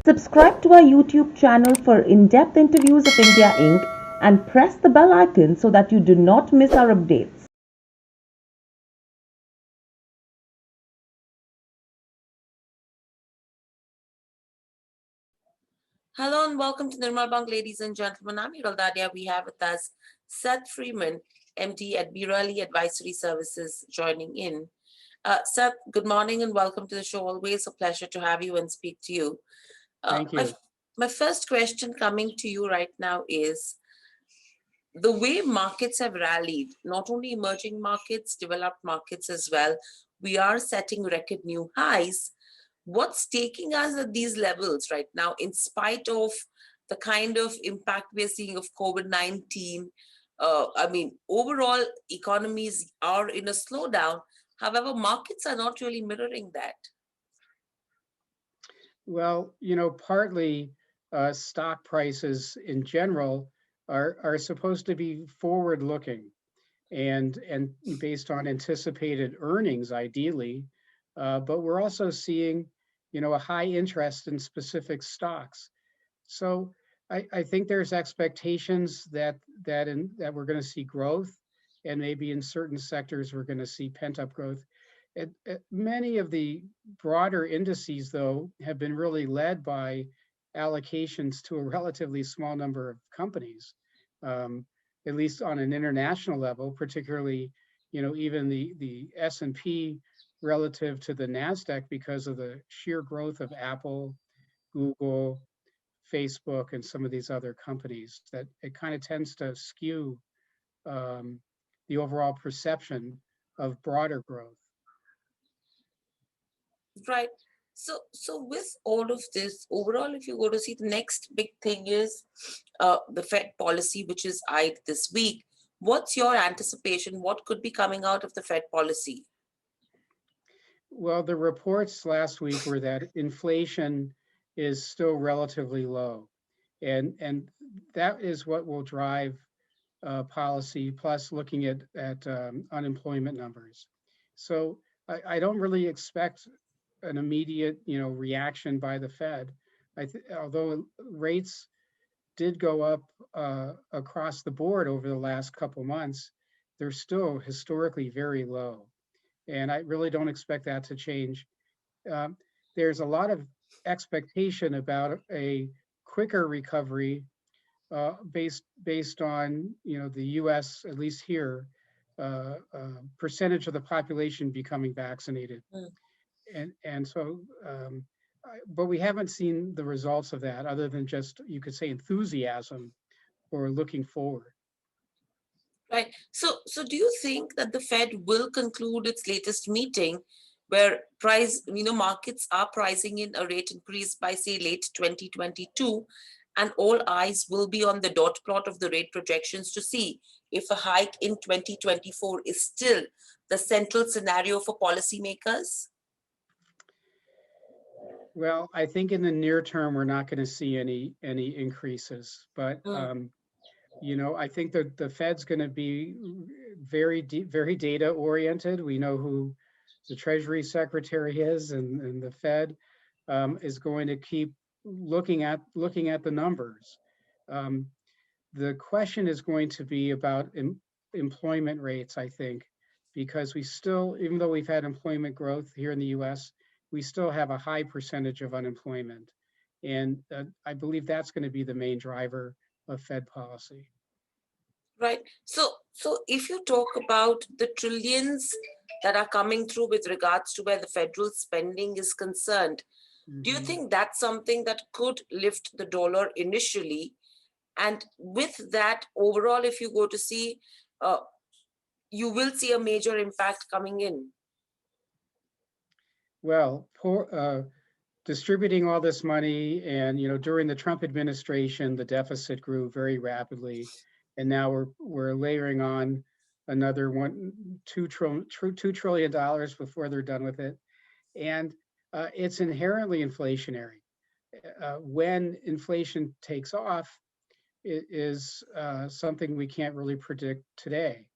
Subscribe to our YouTube channel for in-depth interviews of India Inc. and press the bell icon so that you do not miss our updates. Hello and welcome to Nirmal Bank, ladies and gentlemen. I'm Hiral Dadia. We have with us Seth Freeman, MD at Birali Advisory Services, joining in. Seth, good morning and welcome to the show. Always a pleasure to have you and speak to you. Uh, Thank my, you. my first question coming to you right now is the way markets have rallied, not only emerging markets, developed markets as well. We are setting record new highs. What's taking us at these levels right now, in spite of the kind of impact we're seeing of COVID-19? Overall, economies are in a slowdown. However, markets are not really mirroring that. Well, partly stock prices in general are supposed to be forward-looking and based on anticipated earnings, ideally. But we're also seeing, a high interest in specific stocks. So I think there's expectations that we're going to see growth, and maybe in certain sectors we're going to see pent-up growth. Many of the broader indices, though, have been really led by allocations to a relatively small number of companies, um, at least on an international level, particularly, even the S&P relative to the NASDAQ because of the sheer growth of Apple, Google, Facebook, and some of these other companies, that it kind of tends to skew um, the overall perception of broader growth. Right. So with all of this, overall, if you go to see, the next big thing is the Fed policy, which is eyed this week. What's your anticipation? What could be coming out of the Fed policy? Well, the reports last week were that inflation is still relatively low, and that is what will drive policy. Plus, looking at unemployment numbers. So I don't really expect an immediate, reaction by the Fed. Although rates did go up across the board over the last couple months, they're still historically very low, and I really don't expect that to change. Um, there's a lot of expectation about a quicker recovery based on the U.S., at least here, percentage of the population becoming vaccinated, Mm. and so. But we haven't seen the results of that, other than just, you could say, enthusiasm or looking forward. Right. So do you think that the Fed will conclude its latest meeting where markets are pricing in a rate increase by, say, late 2022, and all eyes will be on the dot plot of the rate projections to see if a hike in 2024 is still the central scenario for policymakers? Well, I think in the near term we're not going to see any increases, but Mm. I think that the Fed's going to be very data oriented. We know who the Treasury Secretary is, and the Fed is going to keep looking at the numbers. Um, the question is going to be about employment rates, I think, because we still, even though we've had employment growth here in the U.S., we still have a high percentage of unemployment, and I believe that's going to be the main driver of Fed policy. Right. So if you talk about the trillions that are coming through with regards to where the federal spending is concerned, do you Mhm. think that's something that could lift the dollar initially? And with that, overall, if you go to see, uh, you will see a major impact coming in. Well, distributing all this money, and during the Trump administration, the deficit grew very rapidly, and now we're layering on another $2 trillion before they're done with it, and it's inherently inflationary. When inflation takes off, it is something we can't really predict today,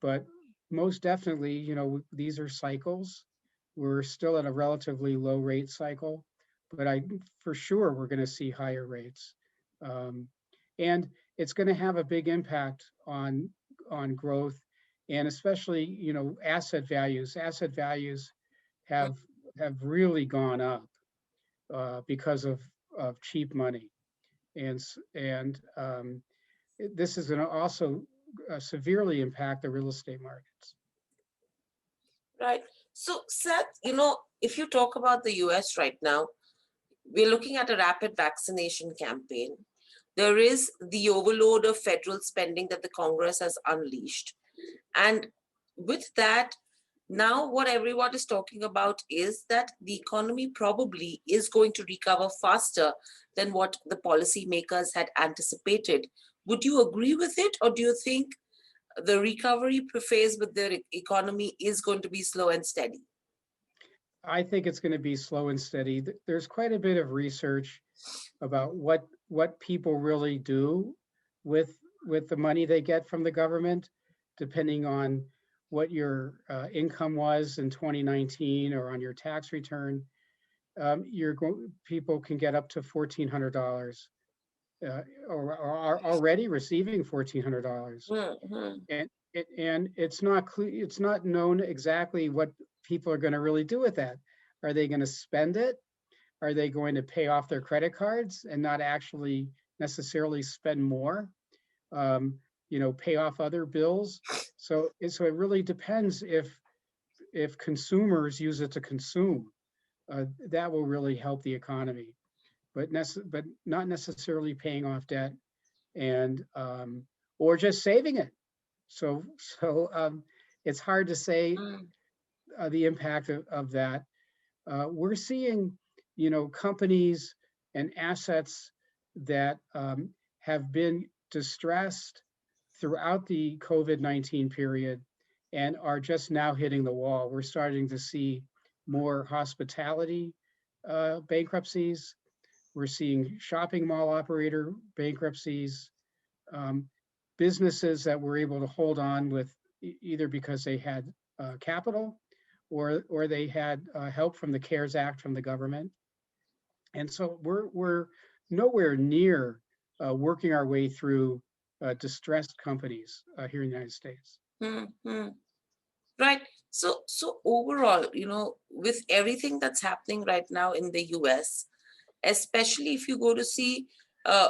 but most definitely, these are cycles. We're still at a relatively low rate cycle. but for sure, we're going to see higher rates. Um, and it's going to have a big impact on growth, and especially, asset values. Asset values have have really gone up because of cheap money. And this is going to also severely impact the real estate markets. Right. So, Seth, if you talk about the US right now, we're looking at a rapid vaccination campaign. There is the overload of federal spending that the Congress has unleashed. And with that, now what everyone is talking about is that the economy probably is going to recover faster than what the policymakers had anticipated. Would you agree with it, or do you think the recovery phase with the economy is going to be slow and steady? I think it's going to be slow and steady. There's quite a bit of research about what people really do with with the money they get from the government, depending on what your income was in 2019 or on your tax return. People can get up to $1,400, or are already receiving $1,400, Mm-hmm. and it's not known exactly what people are going to really do with that. Are they going to spend it? Are they going to pay off their credit cards and not actually necessarily spend more? Pay off other bills. So it really depends if consumers use it to consume. That will really help the economy, but not necessarily paying off debt and or just saving it. So it's hard to say the impact of that. We're seeing, companies and assets that have been distressed throughout the COVID-19 period and are just now hitting the wall. We're starting to see more hospitality bankruptcies. We're seeing shopping mall operator bankruptcies, um, businesses that were able to hold on with either because they had capital or they had help from the CARES Act from the government. And so we're nowhere near working our way through distressed companies here in the United States. Mm-hmm. Right. So overall, with everything that's happening right now in the US, especially if you go to see uh,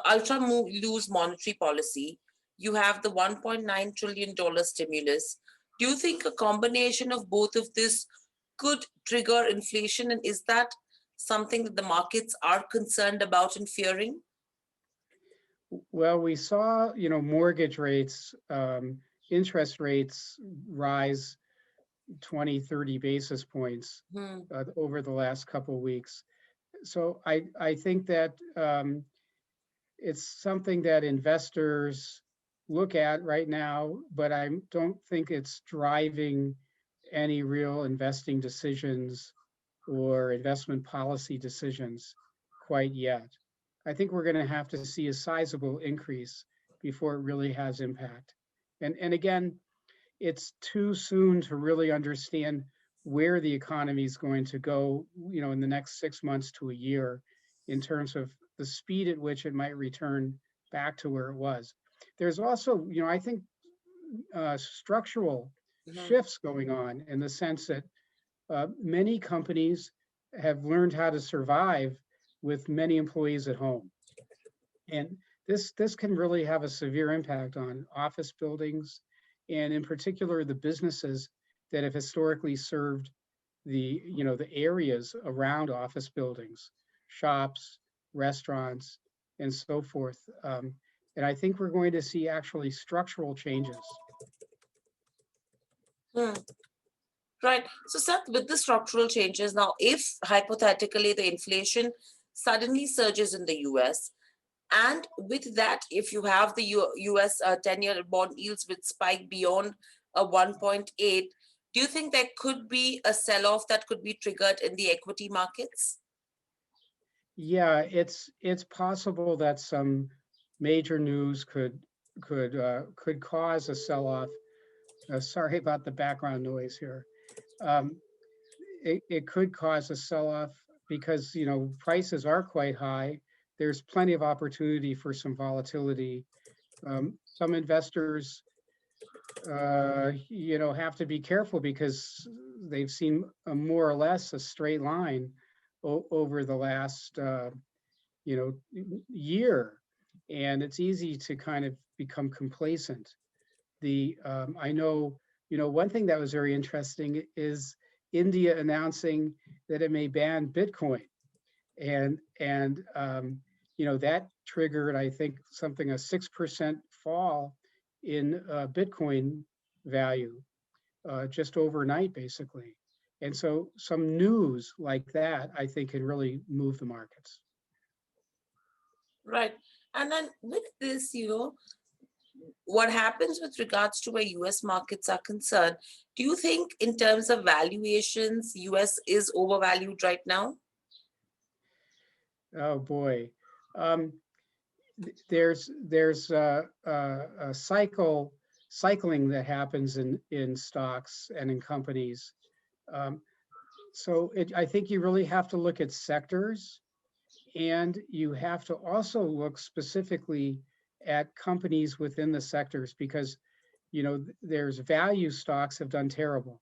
ultra loose monetary policy, you have the $1.9 trillion stimulus. Do you think a combination of both of this could trigger inflation? And is that something that the markets are concerned about and fearing? Well, we saw, mortgage rates, interest rates rise 20, 30 basis points Hmm. over the last couple of weeks. So I think that it's something that investors look at right now, but I don't think it's driving any real investing decisions or investment policy decisions quite yet. I think we're going to have to see a sizable increase before it really has impact. And again, it's too soon to really understand where the economy is going to go, in the next 6 months to a year, in terms of the speed at which it might return back to where it was. There's also, I think, structural Mhm. shifts going on in the sense that many companies have learned how to survive with many employees at home. And this can really have a severe impact on office buildings, and in particular the businesses that have historically served the areas around office buildings, shops, restaurants, and so forth. And I think we're going to see actually structural changes. Hmm. Right. So, Seth, with the structural changes now, if hypothetically the inflation suddenly surges in the US, and with that, if you have the US 10-year bond yields which spike beyond a 1.8, do you think there could be a sell off that could be triggered in the equity markets? Yeah, it's possible that some major news could cause a sell-off. Sorry about the background noise here. Um, it could cause a sell-off because, prices are quite high. There's plenty of opportunity for some volatility. Some investors, have to be careful because they've seen a more or less a straight line over the last, year, and it's easy to kind of become complacent. I know, one thing that was very interesting is India announcing that it may ban Bitcoin, and that triggered, I think, something a 6% fall in Bitcoin value just overnight, basically. And so some news like that, I think, can really move the markets. Right. And then with this, what happens with regards to where US markets are concerned, do you think in terms of valuations, US is overvalued right now? Oh boy. Um, there's a cycling that happens in stocks and in companies. So I think you really have to look at sectors, and you have to also look specifically at companies within the sectors, because there's value stocks have done terrible,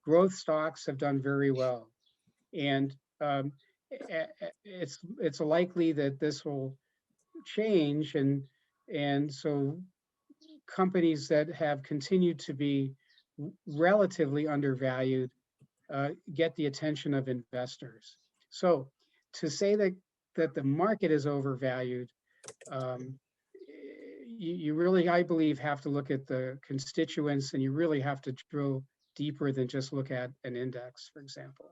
growth stocks have done very well, and it's likely that this will change, and so companies that have continued to be relatively undervalued get the attention of investors. So to say that the market is overvalued, um, you really, I believe, have to look at the constituents, and you really have to drill deeper than just look at an index, for example.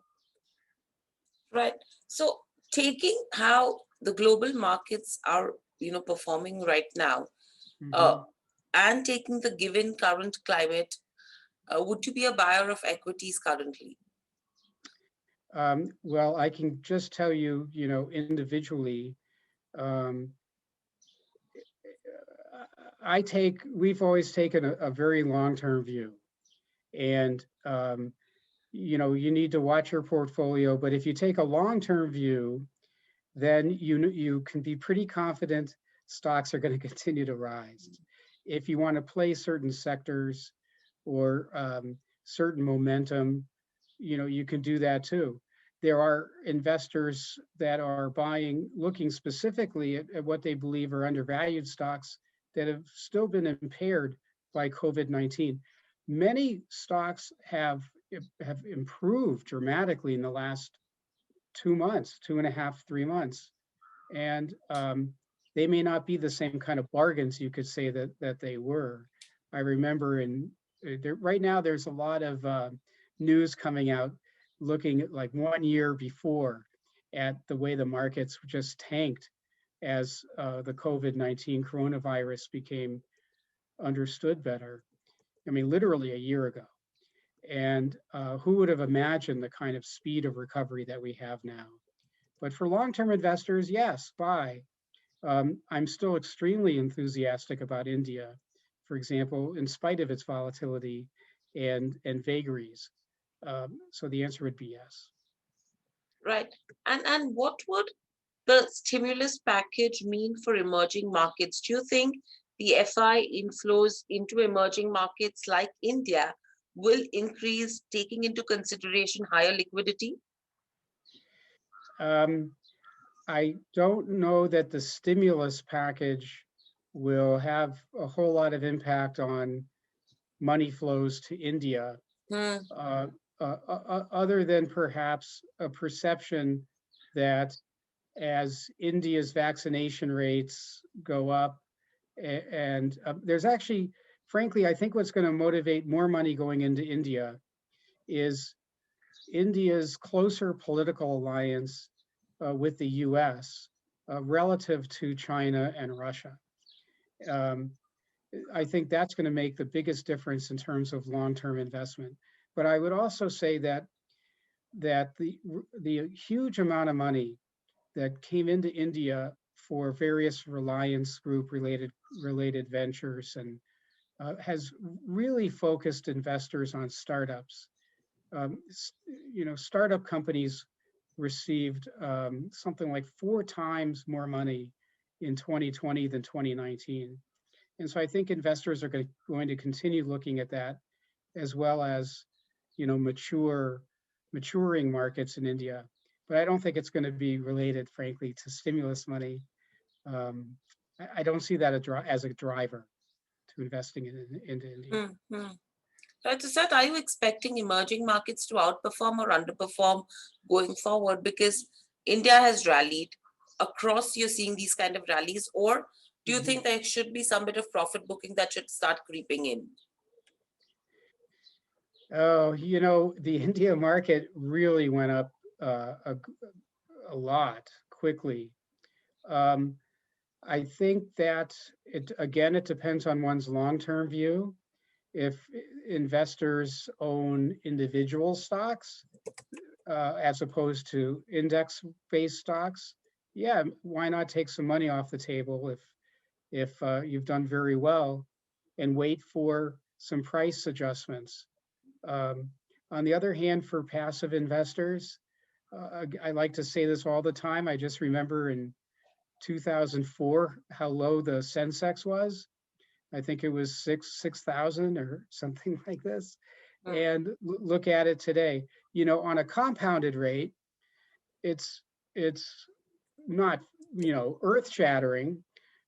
Right. So taking how the global markets are, performing right now, Mm-hmm. and taking the given current climate, would you be a buyer of equities currently? Well, I can just tell you, individually, um, we've always taken a very long-term view, and you need to watch your portfolio. But if you take a long-term view, then you can be pretty confident stocks are going to continue to rise. If you want to play certain sectors or certain momentum, you can do that too. There are investors that are looking specifically at what they believe are undervalued stocks that have still been impaired by COVID-19. Many stocks have improved dramatically in the last 2 months, 2.5, 3 months, and they may not be the same kind of bargains, you could say, that they were. I remember right now there's a lot of news coming out looking at like 1 year before at the way the markets just tanked as the COVID-19 coronavirus became understood better. I mean, literally a year ago. And who would have imagined the kind of speed of recovery that we have now? But for long-term investors, yes, buy. I'm still extremely enthusiastic about India, for example, in spite of its volatility and vagaries. So the answer would be yes. Right. And what would the stimulus package mean for emerging markets? Do you think the FI inflows into emerging markets like India will increase, taking into consideration higher liquidity? Um, I don't know that the stimulus package will have a whole lot of impact on money flows to India, Hmm. other than perhaps a perception that as India's vaccination rates go up, and there's actually, frankly, I think what's going to motivate more money going into India is India's closer political alliance with the US relative to China and Russia. Um, I think that's going to make the biggest difference in terms of long-term investment. But I would also say that the huge amount of money that came into India for various Reliance Group related ventures and has really focused investors on startups. Startup companies received something like 4 times more money in 2020 than 2019. And so I think investors are going to continue looking at that, as well as, maturing markets in India. But I don't think it's going to be related, frankly, to stimulus money. I don't see that as a driver to investing into India. Hmm. Right, so Seth, are you expecting emerging markets to outperform or underperform going forward? Because India has rallied across, you're seeing these kind of rallies, or do you think there should be some bit of profit booking that should start creeping in? Oh, the India market really went up a lot quickly. I think that it depends on one's long-term view. If investors own individual stocks as opposed to index-based stocks, yeah, why not take some money off the table if you've done very well and wait for some price adjustments. On the other hand, for passive investors, I like to say this all the time. I just remember in 2004 how low the Sensex was. I think it was 6,000 or something like this. And look at it today. On a compounded rate, it's not earth shattering,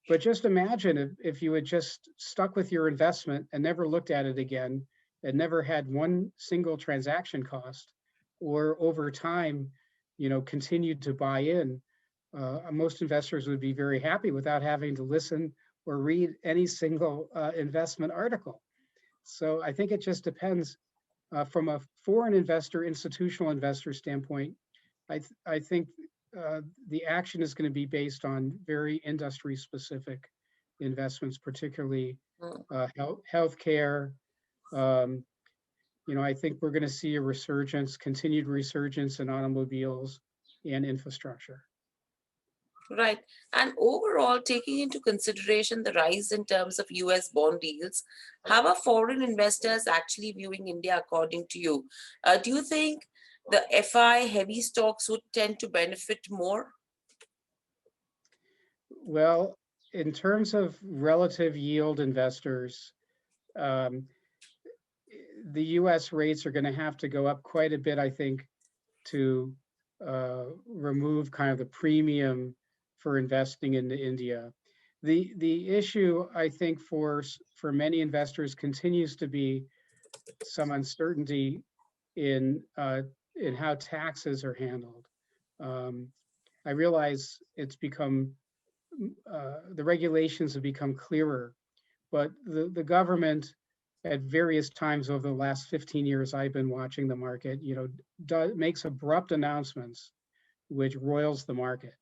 but just imagine if you had just stuck with your investment and never looked at it again, and never had one single transaction cost, or over time, continued to buy in. Most investors would be very happy without having to listen or read any single investment article. So I think it just depends. From a foreign investor, institutional investor standpoint, I think the action is going to be based on very industry specific investments, particularly healthcare. I think we're going to see a continued resurgence in automobiles and infrastructure. Right. And overall, taking into consideration the rise in terms of US bond yields, how are foreign investors actually viewing India according to you? Do you think the FI heavy stocks would tend to benefit more? Well, in terms of relative yield investors, the US rates are going to have to go up quite a bit, I think, to remove kind of the premium for investing into India. The issue, I think, for many investors continues to be some uncertainty in how taxes are handled. I realize the regulations have become clearer, but the government at various times over the last 15 years I've been watching the market, makes abrupt announcements which roils the market.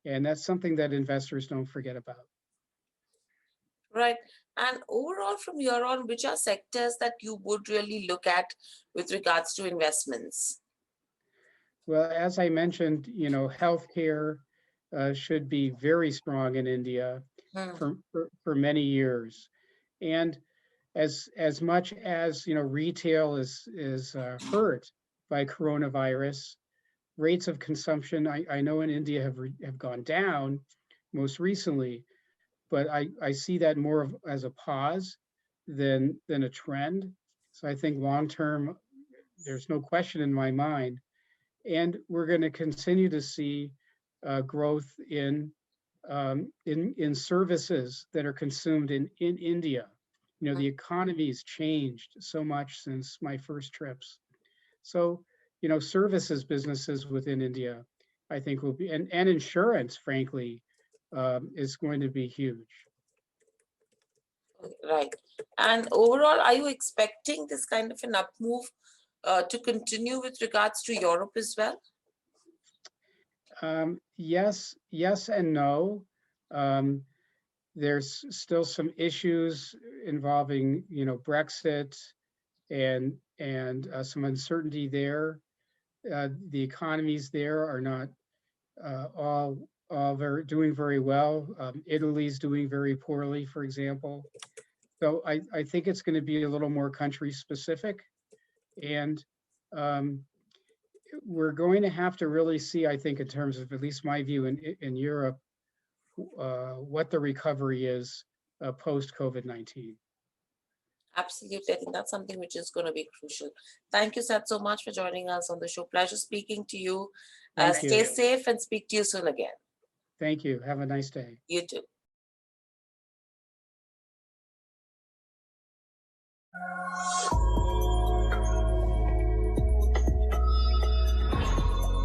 And that's something that investors don't forget about. Right. And overall, from here on, which are sectors that you would really look at with regards to investments? Well, as I mentioned, healthcare should be very strong in India for many years. And as much as retail is hurt by coronavirus, rates of consumption I know in India have gone down most recently, but I see that more as a pause than a trend. So I think long term, there's no question in my mind, and we're going to continue to see growth in services that are consumed in India. The economy's changed so much since my first trips. So, services businesses within India, I think will be, and insurance, frankly, is going to be huge. Right. And overall, are you expecting this kind of an up move to continue with regards to Europe as well? Yes and no. There's still some issues involving, Brexit and some uncertainty there. The economies there are not all doing very well. Italy's doing very poorly, for example. So I think it's going to be a little more country specific, and we're going to have to really see, I think, in terms of, at least my view in Europe, what the recovery is post-COVID-19. Absolutely. I think that's something which is going to be crucial. Thank you, Seth, so much for joining us on the show. Pleasure speaking to you. Thank Stay you. safe and speak to you soon again. Thank you. Have a nice day. You too.